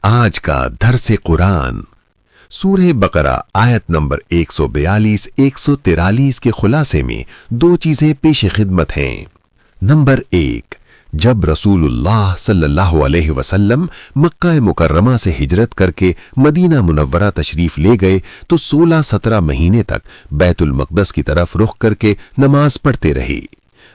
آج کا درس قرآن سورہ بقرہ آیت نمبر 142-143 کے خلاصے میں دو چیزیں پیش خدمت ہیں۔ نمبر 1، جب رسول اللہ صلی اللہ علیہ وسلم مکہ مکرمہ سے ہجرت کر کے مدینہ منورہ تشریف لے گئے تو 16-17 مہینے تک بیت المقدس کی طرف رخ کر کے نماز پڑھتے رہے۔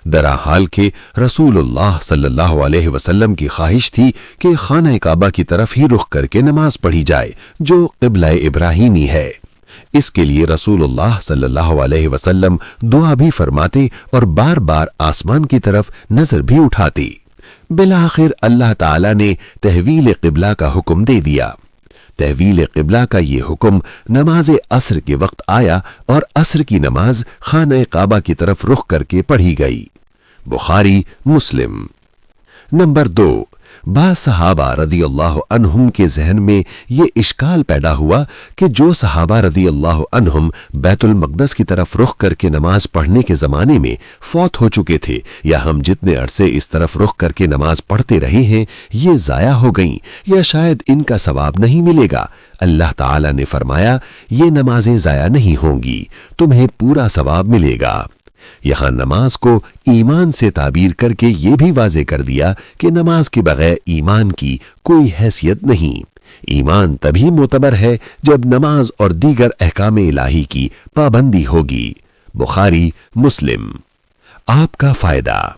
درا حال کہ رسول اللہ صلی اللہ علیہ وسلم کی خواہش تھی کہ خانہ کعبہ کی طرف ہی رخ کر کے نماز پڑھی جائے جو قبلہ ابراہیمی ہے۔ اس کے لیے رسول اللہ صلی اللہ علیہ وسلم دعا بھی فرماتے اور بار بار آسمان کی طرف نظر بھی اٹھاتے۔ بالآخر اللہ تعالی نے تحویل قبلہ کا حکم دے دیا۔ تحویل قبلہ کا یہ حکم نماز عصر کے وقت آیا اور عصر کی نماز خانہ کعبہ کی طرف رخ کر کے پڑھی گئی۔ بخاری مسلم۔ نمبر 2، بعض صحابہ رضی اللہ عنہم کے ذہن میں یہ اشکال پیدا ہوا کہ جو صحابہ رضی اللہ عنہم بیت المقدس کی طرف رخ کر کے نماز پڑھنے کے زمانے میں فوت ہو چکے تھے یا ہم جتنے عرصے اس طرف رخ کر کے نماز پڑھتے رہے ہیں یہ ضائع ہو گئیں یا شاید ان کا ثواب نہیں ملے گا۔ اللہ تعالی نے فرمایا یہ نمازیں ضائع نہیں ہوں گی، تمہیں پورا ثواب ملے گا۔ یہاں نماز کو ایمان سے تعبیر کر کے یہ بھی واضح کر دیا کہ نماز کے بغیر ایمان کی کوئی حیثیت نہیں۔ ایمان تبھی معتبر ہے جب نماز اور دیگر احکام الہی کی پابندی ہوگی۔ بخاری مسلم۔ آپ کا فائدہ۔